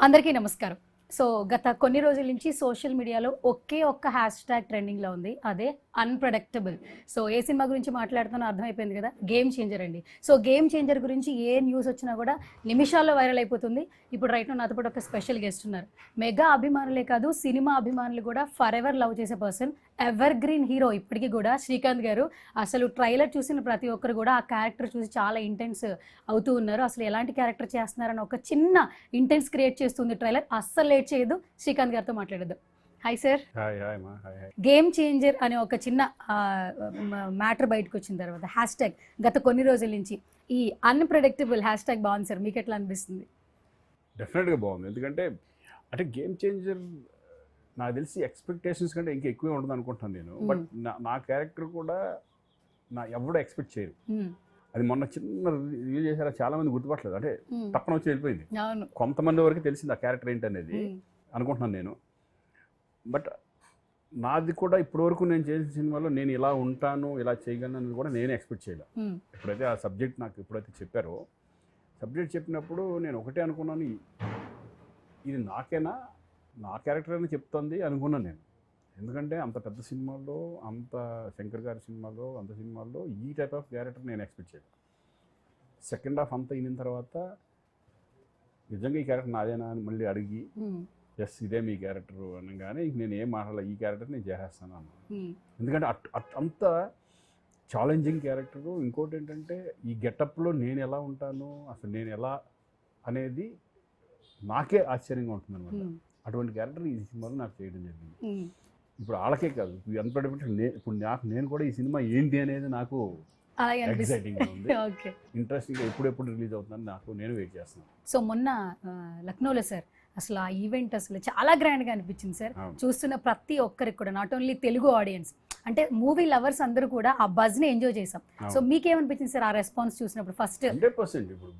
అందరికీ నమస్కారం. సో, గత కొన్ని రోజుల నుంచి సోషల్ మీడియాలో ఒకే ఒక్క హ్యాష్‌ట్యాగ్ ట్రెండింగ్‌లో ఉంది. అదే అన్‌ప్రెడిక్టబుల్. సో, ఏ సినిమా గురించి మాట్లాడుతున్నానో అర్థమైపోయింది కదా! గేమ్ చేంజర్ అండి. సో, గేమ్ చేంజర్ గురించి ఏ న్యూస్ వచ్చినా కూడా నిమిషాల్లో వైరల్ అయిపోతుంది. ఇప్పుడు రైట్ నౌ నాతో పాటు ఒక స్పెషల్ గెస్ట్ ఉన్నారు. మెగా అభిమానులే కాదు, సినిమా అభిమానులు కూడా ఫరెవర్ లవ్ చేసే పర్సన్, ఎవర్ గ్రీన్ హీరో ఇప్పటికి కూడా శ్రీకాంత్ గారు. అసలు ట్రైలర్ చూసిన ప్రతి ఒక్కరు కూడా ఆ క్యారెక్టర్ చూసి చాలా ఇంటెన్స్ అవుతూ ఉన్నారు. అసలు ఎలాంటి క్యారెక్టర్ చేస్తున్నారని ఒక చిన్న ఇంటెన్స్ క్రియేట్ చేస్తుంది ట్రైలర్. అస్సలు లేట్ చేయొద్దు, శ్రీకాంత్ గారితో మాట్లాడేద్దాం. Hi sir. గేమ్ చేంజర్ అనే ఒక చిన్న మ్యాటర్ బయటకు వచ్చిన తర్వాత హ్యాష్‌ట్యాగ్ గత కొన్ని రోజుల నుంచి ఈ అన్‌ప్రెడిక్టబుల్ హ్యాష్‌ట్యాగ్ బాగుంది సార్. మీకు ఎట్లా అనిపిస్తుంది? డెఫినెట్గా బాగుంది. ఎందుకంటే అంటే గేమ్ చేంజర్ నాకు తెలిసి ఎక్స్పెక్టేషన్స్ కంటే ఇంకా ఎక్కువే ఉంటుంది అనుకుంటున్నాను నేను. బట్ నా క్యారెక్టర్ కూడా ఎవడో ఎక్స్పెక్ట్ చేయరు. అది మొన్న చిన్న రివ్యూ చేశారా, చాలా మంది గుర్తుపట్టలేదు. అంటే తప్పన వచ్చి వెళ్ళిపోయింది. కొంతమంది వరకు తెలిసింది ఆ క్యారెక్టర్ ఏంటనేది అనుకుంటున్నాను నేను. బట్ నాది కూడా ఇప్పటివరకు నేను చేసిన సినిమాలో నేను ఇలా ఉంటాను, ఇలా చేయగలను అనేది కూడా నేనే ఎక్స్పెక్ట్ చేయలేదు. ఎప్పుడైతే ఆ సబ్జెక్ట్ నాకు ఎప్పుడైతే చెప్పారో, సబ్జెక్ట్ చెప్పినప్పుడు నేను ఒకటే అనుకున్నాను, ఇది నాకేనా, నా క్యారెక్టర్ అని చెప్తుంది అనుకున్నాను నేను. ఎందుకంటే అంత పెద్ద సినిమాల్లో, అంత శంకర్ గారి సినిమాలో, అంత సినిమాల్లో ఈ టైప్ ఆఫ్ క్యారెక్టర్ నేను ఎక్స్పెక్ట్ చేయలేదు. సెకండ్ హాఫ్ అంతా అయిన తర్వాత నిజంగా ఈ క్యారెక్టర్ నాదేనా అని మళ్ళీ అడిగి, ఎస్ ఇదే మీ క్యారెక్టర్ అనగానే నేను ఏం మాట్లాడాలి, ఈ క్యారెక్టర్ నేను చేసేస్తాను అన్నాను. ఎందుకంటే అంత ఛాలెంజింగ్ క్యారెక్టరు. ఇంకోటి ఏంటంటే ఈ గెటప్లో నేను ఎలా ఉంటాను, అసలు నేను ఎలా అనేది నాకే ఆశ్చర్యంగా ఉంటుంది అనమాట. అటువంటి క్యారెక్టర్ ఈ సినిమాలో నాకు చేయడం జరిగింది. ఇప్పుడు వాళ్ళకే కాదు, అన్‌ప్రెడిక్టబుల్ ఇప్పుడు నేను కూడా ఈ సినిమా ఏంటి అనేది నాకు ఎక్సైటింగ్గా ఉంది. ఇంట్రెస్టింగ్గా ఎప్పుడెప్పుడు రిలీజ్ అవుతుందని నేను వెయిట్ చేస్తున్నాను. సో మొన్న లక్నోలో సార్ అసలు ఆ ఈవెంట్ అసలు చాలా గ్రాండ్గా అనిపించింది సార్. చూస్తున్న ప్రతి ఒక్కరికి కూడా, నాట్ ఓన్లీ తెలుగు ఆడియన్స్, అంటే మూవీ లవర్స్ అందరూ కూడా ఆ బజ్ని ఎంజాయ్ చేసాం. సో మీకేమనిపించింది సార్ ఆ రెస్పాన్స్ చూసినప్పుడు? ఫస్ట్ 100% ఇప్పుడు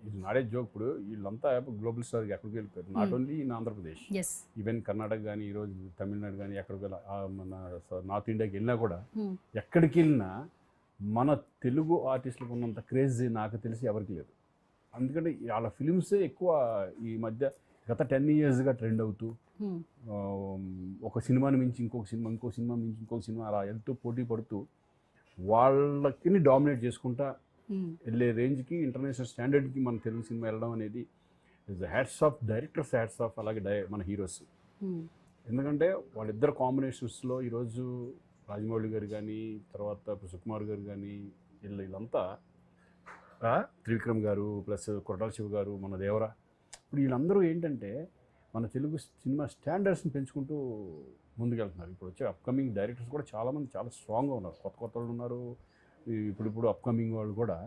ఇది నాడే జోక్. ఇప్పుడు వీళ్ళంతా గ్లోబల్ స్టార్ ఎక్కడికి వెళ్ళిపోయారు. Not only in Andhra Pradesh, even Karnataka కానీ, ఈరోజు తమిళనాడు కానీ, ఎక్కడికి మన నార్త్ ఇండియాకి వెళ్ళినా కూడా, ఎక్కడికి వెళ్ళినా మన తెలుగు ఆర్టిస్టులకు ఉన్నంత క్రేజ్ నాకు తెలిసి ఎవరికి లేదు. అందుకంటే వాళ్ళ ఫిలిమ్సే ఎక్కువ ఈ మధ్య గత 10 yearsగా ట్రెండ్ అవుతూ, ఒక సినిమాని మించి ఇంకొక సినిమా, ఇంకో సినిమా మించి ఇంకొక సినిమా అలా వెళ్తూ పోటీ పడుతూ వాళ్ళకి డామినేట్ చేసుకుంటా వెళ్ళే రేంజ్కి, ఇంటర్నేషనల్ స్టాండర్డ్కి మన తెలుగు సినిమా వెళ్ళడం అనేది is hats off directors, hats off అలాగే మన హీరోస్. ఎందుకంటే వాళ్ళిద్దరు కాంబినేషన్స్లో ఈరోజు రాజమౌళి గారు కానీ, తర్వాత సుకుమార్ గారు కానీ, వీళ్ళంతా, త్రివిక్రమ్ గారు ప్లస్ కొరటాల శివ గారు, మన దేవరా, ఇప్పుడు వీళ్ళందరూ ఏంటంటే మన తెలుగు సినిమా స్టాండర్డ్స్ని పెంచుకుంటూ ముందుకెళ్తున్నారు. ఇప్పుడు వచ్చే అప్కమింగ్ డైరెక్టర్స్ కూడా చాలామంది చాలా స్ట్రాంగ్గా ఉన్నారు. కొత్త వాళ్ళు ఉన్నారు. ఇప్పుడు అప్కమింగ్ వాళ్ళు కూడా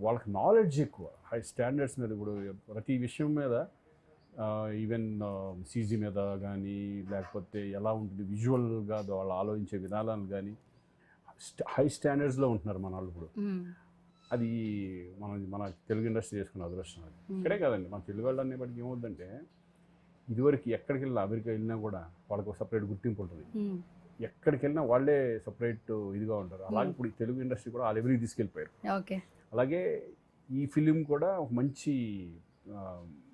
వాళ్ళకి నాలెడ్జ్ ఎక్కువ, హై స్టాండర్డ్స్ మీద, ఇప్పుడు ప్రతి విషయం మీద, ఈవెన్ సీజీ మీద కానీ, లేకపోతే ఎలా ఉంటుంది విజువల్గా వాళ్ళు ఆలోచించే విధానాలు కానీ హై స్టాండర్డ్స్లో ఉంటున్నారు మన వాళ్ళు ఇప్పుడు. అది మన తెలుగు ఇండస్ట్రీ చేసుకున్న అదృష్టం. అది ఇక్కడే కాదండి, మన తెలుగు వాళ్ళు అనేప్పటికీ ఏమవుతుందంటే, ఇదివరకు ఎక్కడికి వెళ్ళినా, అమెరికా వెళ్ళినా కూడా వాళ్ళకు సపరేట్ గుర్తింపు ఉంటుంది. ఎక్కడికి వెళ్ళినా వాళ్ళే సపరేట్ ఇదిగా ఉంటారు. అలాగే ఇప్పుడు ఈ తెలుగు ఇండస్ట్రీ కూడా ఆ లెవెల్కి తీసుకెళ్ళిపోయారు. అలాగే ఈ ఫిలిం కూడా ఒక మంచి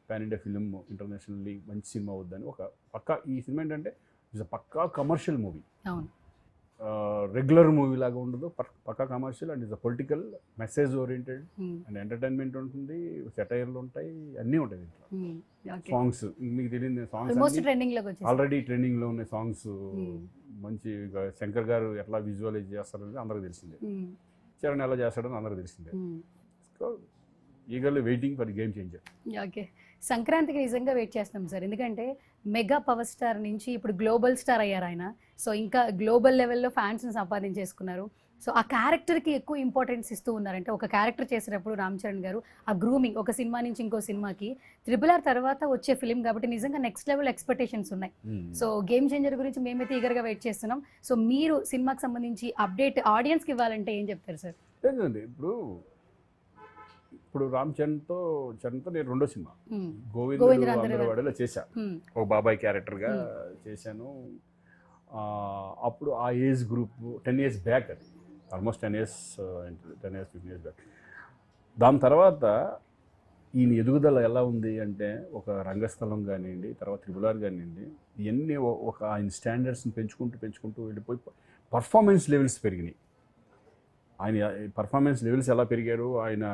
పాన్ ఇండియా ఫిలిం, ఇంటర్నేషనల్లీ మంచి సినిమా అవుద్దని ఒక పక్కా, ఈ సినిమా ఏంటంటే ఇట్స్ పక్కా కమర్షియల్ మూవీ. రెగ్యులర్ మూవీ లాగా ఉండదు, పక్కా commercial and it's a political message oriented and entertainment ఉంటుంది, సెటైర్లు ఉంటాయి, అన్నీ ఉంటాయి దీంట్లో. సాంగ్స్ మీకు తెలియదు, సాంగ్స్ ఆల్రెడీ ట్రెండింగ్లో ఉన్నాయి సాంగ్స్. మంచి శంకర్ గారు ఎట్లా విజువలైజ్ చేస్తారనేది అందరికి తెలిసిందే, చరణ్ ఎలా చేస్తాడని అందరికి తెలిసిందే. So eagerly waiting for game changer. Okay, సంక్రాంతికి నిజంగా వెయిట్ చేస్తాం సార్. ఎందుకంటే మెగా పవర్ స్టార్ నుంచి ఇప్పుడు గ్లోబల్ స్టార్ అయ్యారు ఆయన. సో ఇంకా గ్లోబల్ లెవెల్లో ఫ్యాన్స్ని సంపాదించేసుకున్నారు. సో ఆ క్యారెక్టర్కి ఎక్కువ ఇంపార్టెన్స్ ఇస్తూ ఉన్నారంటే, ఒక క్యారెక్టర్ చేసేటప్పుడు రామ్ చరణ్ గారు ఆ గ్రూమింగ్, ఒక సినిమా నుంచి ఇంకో సినిమాకి, RRR తర్వాత వచ్చే ఫిలిం కాబట్టి నిజంగా నెక్స్ట్ లెవెల్ ఎక్స్పెక్టేషన్స్ ఉన్నాయి. సో గేమ్ చేంజర్ గురించి మేమైతే ఈగర్గా వెయిట్ చేస్తున్నాం. సో మీరు సినిమాకి సంబంధించి అప్డేట్ ఆడియన్స్కి ఇవ్వాలంటే ఏం చెప్తారు సార్? ఇప్పుడు రామ్ చరణ్తో నేను రెండో సినిమా గోవిందుడు అందరవాడలో చేశాను, ఒక బాబాయ్ క్యారెక్టర్గా చేశాను. అప్పుడు ఆ ఏజ్ గ్రూప్ 10 years బ్యాక్, అది ఆల్మోస్ట్ 10 years 15 years బ్యాక్. దాని తర్వాత ఈయన ఎదుగుదల ఎలా ఉంది అంటే ఒక రంగస్థలం కానివ్వండి, తర్వాత త్రిబుల్ ఆర్ కానివ్వండి, ఇవన్నీ ఒక ఆయన స్టాండర్డ్స్ని పెంచుకుంటూ వెళ్ళిపోయి పర్ఫార్మెన్స్ లెవెల్స్ పెరిగినాయి. ఆయన పర్ఫార్మెన్స్ లెవెల్స్ ఎలా పెరిగారు, ఆయన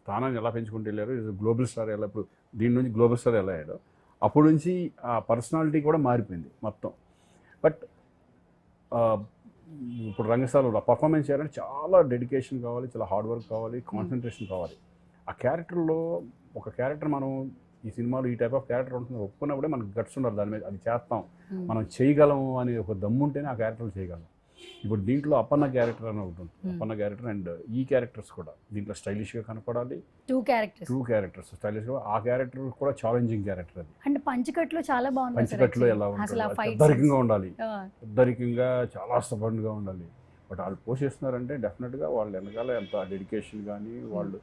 స్థానాన్ని ఎలా పెంచుకుంటూ వెళ్ళారు, గ్లోబల్ స్టార్ ఎలా ఇప్పుడు దీని నుంచి గ్లోబల్ స్టార్ ఎలా అయ్యాడో అప్పటి నుంచి ఆ పర్సనాలిటీ కూడా మారిపోయింది మొత్తం. బట్ ఇప్పుడు రంగస్థలంలో పర్ఫార్మెన్స్ చేయాలంటే చాలా డెడికేషన్ కావాలి, చాలా హార్డ్ వర్క్ కావాలి, కాన్సన్ట్రేషన్ కావాలి. ఆ క్యారెక్టర్లో ఒక క్యారెక్టర్ మనం ఈ సినిమాలో ఈ టైప్ ఆఫ్ క్యారెక్టర్ ఉంటుంది ఒప్పుకున్నప్పుడే మనకు గట్స్ ఉండాలి, దాని మీద అది చేస్తాం, మనం చేయగలం అని ఒక దమ్ము ఉంటేనే ఆ క్యారెక్టర్లు చేయగలం. ఇప్పుడు దీంట్లో అప్పన్న క్యారెక్టర్ అని ఒకటి ఉంటుంది, అప్పన్న క్యారెక్టర్ అండ్ ఈ క్యారెక్టర్స్ కూడా దీంట్లో స్టైలిష్గా కనపడాలి. టూ క్యారెక్టర్స్ స్టైలిష్గా, ఆ క్యారెక్టర్ కూడా ఛాలెంజింగ్ క్యారెక్టర్ అది. అంటే పంచకట్లో చాలా బాగుంది, పంచకట్లో ఎలా ఉంటుంది, పెద్దరికంగా ఉండాలి, పెద్దరికంగా చాలా స్టబర్న్గా ఉండాలి. బట్ వాళ్ళు పోషిస్తున్నారంటే డెఫినెట్గా వాళ్ళ వెనకాల ఎంత డెడికేషన్ కానీ వాళ్ళు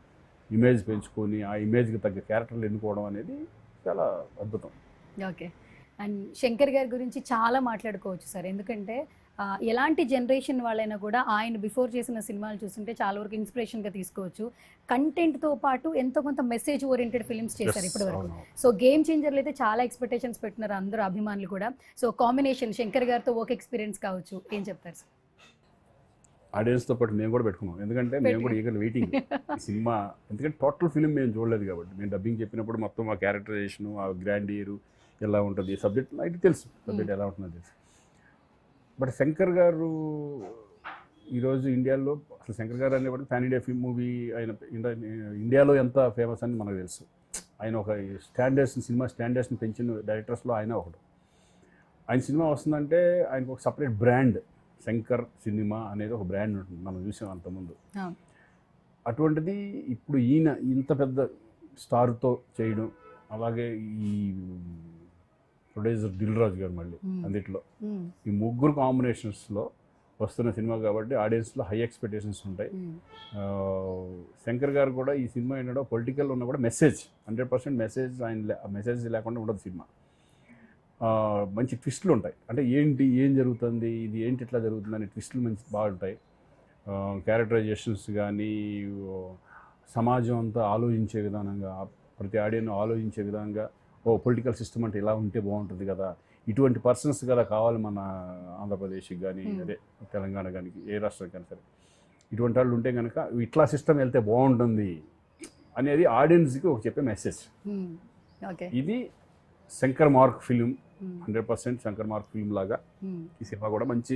ఇమేజ్ పెంచుకొని ఆ ఇమేజ్కి తగ్గ క్యారెక్టర్లు ఎన్నుకోవడం అనేది చాలా అద్భుతం. ఓకే. అండ్ శంకర్ గారి గురించి చాలా మాట్లాడుకోవచ్చు సార్, ఎందుకంటే ఎలాంటి జనరేషన్ వాళ్ళైనా కూడా ఆయన బిఫోర్ చేసిన సినిమాలు చూస్తుంటే చాలా వరకు ఇన్స్పిరేషన్గా తీసుకోవచ్చు. కంటెంట్తో పాటు ఎంతో కొంత మెసేజ్ ఓరియంటెడ్ ఫిల్మ్స్ చేశారు ఇప్పటి వరకు. సో గేమ్ చేంజర్లు అయితే చాలా ఎక్స్పెక్టేషన్స్ పెట్టినారు అందరూ అభిమానులు కూడా. సో కాంబినేషన్ శంకర్ గారితో వర్క్ ఎక్స్పీరియన్స్ కావచ్చు, ఏం చెప్తారు సార్? ఆడియన్స్తో పాటు మేము కూడా పెట్టుకున్నాం, ఎందుకంటే మేము కూడా ఈగర్ వెయిటింగ్ సినిమా, ఎందుకంటే టోటల్ ఫిల్మ్ మేము చూడలేదు కాబట్టి. మేము డబ్బింగ్ చెప్పినప్పుడు మొత్తం ఆ క్యారెక్టరైజేషను, ఆ గ్రాండియరు ఎలా ఉంటుంది, సబ్జెక్ట్ అయితే తెలుసు, సబ్జెక్ట్ ఎలా ఉంటుందో తెలుసు. బట్ శంకర్ గారు ఈరోజు ఇండియాలో అసలు శంకర్ గారు అనేవాడు పాన్ ఇండియా ఫిల్మ్ మూవీ, ఆయన ఇండియాలో ఎంత ఫేమస్ అని మనకు తెలుసు. ఆయన ఒక సినిమా స్టాండర్డ్స్ని పెంచిన డైరెక్టర్స్లో ఆయన ఒకడు. ఆయన సినిమా వస్తుందంటే ఆయనకు ఒక సపరేట్ బ్రాండ్, శంకర్ సినిమా అనేది ఒక బ్రాండ్ ఉంటుంది, మనం చూసాం అంతకుముందు. అటువంటిది ఇప్పుడు ఈయన ఇంత పెద్ద స్టార్తో చేయడం, అలాగే ఈ ప్రొడ్యూసర్ దిల్ రాజు గారు మళ్ళీ అందుట్లో, ఈ ముగ్గురు కాంబినేషన్స్లో వస్తున్న సినిమా కాబట్టి ఆడియన్స్లో హై ఎక్స్పెక్టేషన్స్ ఉంటాయి. శంకర్ గారు కూడా ఈ సినిమా ఏంటంటే పొలిటికల్ ఉన్నా కూడా మెసేజ్ 100% మెసేజ్, ఆయన మెసేజ్ లేకుండా ఉండదు సినిమా. మంచి ట్విస్టులు ఉంటాయి, అంటే ఏం జరుగుతుంది, ఇది ఏంటి ఇట్లా జరుగుతుంది అనే ట్విస్టులు మంచి బాగుంటాయి. క్యారెక్టరైజేషన్స్ కానీ సమాజం అంతా ఆలోచించే విధానంగా, ప్రతి ఆడియన్ ఆలోచించే విధంగా, పొలిటికల్ సిస్టమ్ అంటే ఇలా ఉంటే బాగుంటుంది కదా, ఇటువంటి పర్సన్స్ కదా కావాలి మన ఆంధ్రప్రదేశ్కి కానీ అదే తెలంగాణ కానీ ఏ రాష్ట్రానికి కానీ సరే, ఇటువంటి వాళ్ళు ఉంటే కనుక ఇట్లా సిస్టమ్ వెళ్తే బాగుంటుంది అనేది ఆడియన్స్కి ఒక చెప్పే మెసేజ్. ఇది Shankar mark film, 100% Shankar mark film లాగా ఈ సినిమా కూడా మంచి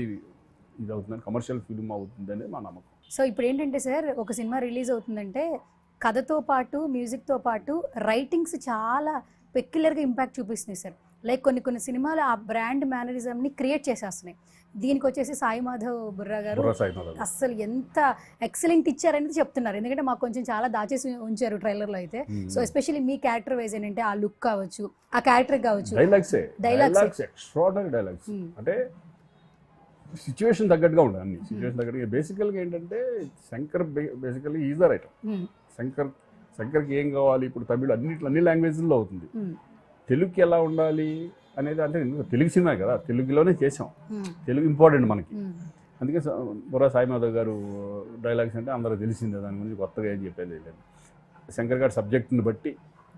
ఇది అవుతుందని, కమర్షియల్ ఫిలిం అవుతుంది అనేది మా నమ్మకం. సో ఇప్పుడు ఏంటంటే సార్, ఒక సినిమా రిలీజ్ అవుతుందంటే కథతో పాటు మ్యూజిక్తో పాటు రైటింగ్స్ చాలా పెక్యులర్గా ఇంపాక్ట్ చూపిస్తున్నాయి సార్. లైక్ కొన్ని సినిమాలు ఆ బ్రాండ్ మేనరిజంని క్రియేట్ చేసేస్తున్నాయి. దీనికి వచ్చేసి సాయి మాధవ్ బుర్రా గారు అస్సలు ఎంత ఎక్సలెంట్ ఇచ్చారనేది చెప్తున్నారు, ఎందుకంటే మాకు కొంచెం చాలా దాచేసి ఉంచారు ట్రైలర్లో అయితే. సో ఎస్పెషల్లీ మీ క్యారెక్టర్ వైజ్ ఏంటంటే ఆ లుక్ కావచ్చు, ఆ క్యారెక్టర్ కావచ్చు, డైలాగ్స్ ఎక్స్ట్రార్డినరీ డైలాగ్స్, అంటే సిచ్యువేషన్ తగ్గట్టుగా ఉండాలి, అన్ని సిచ్యువేషన్ తగ్గట్టుగా. బేసికల్గా ఏంటంటే Shankar basically is the writer. శంకర్కి ఏం కావాలి, ఇప్పుడు తమిళ అన్ని లాంగ్వేజ్లో అవుతుంది, తెలుగుకి ఎలా ఉండాలి అనేది, అంటే తెలుగు సినిమా కదా, తెలుగులోనే చేసాం, తెలుగు ఇంపార్టెంట్ మనకి. అందుకే బుర్రా సాయి మాధవ్ గారు డైలాగ్స్ అంటే అందరూ తెలిసిందే, దాని గురించి కొత్తగా ఏం చెప్పేది లేదు. శంకర్ గారి సబ్జెక్ట్ని బట్టి,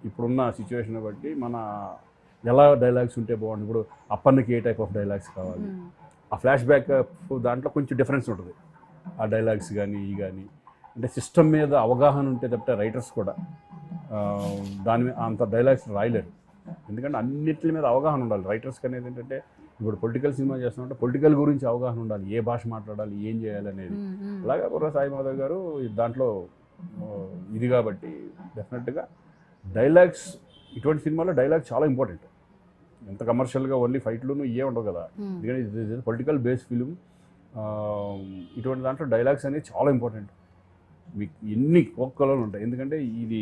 ఇప్పుడున్న సిచ్యువేషన్ బట్టి మన ఎలా డైలాగ్స్ ఉంటే బాగుంటుంది, ఇప్పుడు అప్పన్నకి ఏ టైప్ ఆఫ్ డైలాగ్స్ కావాలి, ఆ ఫ్లాష్ బ్యాక్ దాంట్లో కొంచెం డిఫరెన్స్ ఉంటుంది ఆ డైలాగ్స్ కానీ కానీ, అంటే సిస్టమ్ మీద అవగాహన ఉంటే తప్పితే రైటర్స్ కూడా దాని మీద అంత డైలాగ్స్ రాయలేరు, ఎందుకంటే అన్నిటి మీద అవగాహన ఉండాలి రైటర్స్కి. అనేది ఏంటంటే ఇప్పుడు పొలిటికల్ సినిమా చేస్తామంటే పొలిటికల్ గురించి అవగాహన ఉండాలి, ఏ భాష మాట్లాడాలి, ఏం చేయాలి అనేది. అలాగే బుర్రా సాయి మాధవ్ గారు దాంట్లో ఇది కాబట్టి డెఫినెట్గా డైలాగ్స్, ఇటువంటి సినిమాలో డైలాగ్ చాలా ఇంపార్టెంట్. ఎంత కమర్షియల్గా ఓన్లీ ఫైట్లును ఇవే ఉండవు కదా, ఎందుకంటే ఇది పొలిటికల్ బేస్డ్ ఫిలిం. ఇటువంటి దాంట్లో డైలాగ్స్ అనేది చాలా ఇంపార్టెంట్. మీకు ఎన్ని కోక్కలు ఉంటాయి, ఎందుకంటే ఇది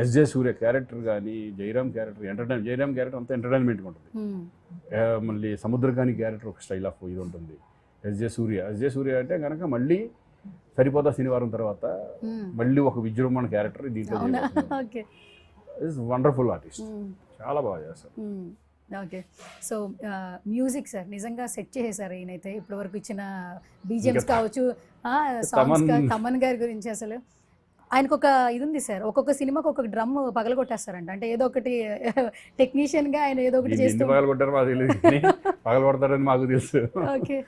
ఎస్జే సూర్య క్యారెక్టర్ కానీ, జయరామ్ క్యారెక్టర్ జయరామ్ క్యారెక్టర్ అంతా ఎంటర్టైన్మెంట్గా ఉంటుంది. మళ్ళీ సముద్రకాని క్యారెక్టర్ ఒక స్టైల్ ఆఫ్ ఇది ఉంటుంది. ఎస్జే సూర్య అంటే కనుక మళ్ళీ సరిపోతా శనివారం తర్వాత మళ్ళీ ఒక విజృంభణ క్యారెక్టర్ దీంట్లో. ఇస్ వండర్ఫుల్ ఆర్టిస్ట్, చాలా బాగా చేస్తారు. ఓకే. సో మ్యూజిక్ సార్ నిజంగా సెట్ చేసేసారు ఈయనైతే, ఇప్పటి వరకు ఇచ్చిన బీజిఎమ్స్ కావచ్చు, సాంగ్స్, తమన్ గారి గురించి అసలు ఆయనకు ఒక ఇది ఉంది సార్, ఒక్కొక్క సినిమాకి ఒక్కొక్క డ్రమ్ పగలగొట్టేస్తారంట. అంటే ఏదో ఒకటి టెక్నీషియన్ గా ఆయన ఏదో ఒకటి ఎన్ని చేస్తూ పగలు కొట్టారో మాకు తెలియదు కానీ పగలు కొడతారని మాకు తెలుసు. ఓకే.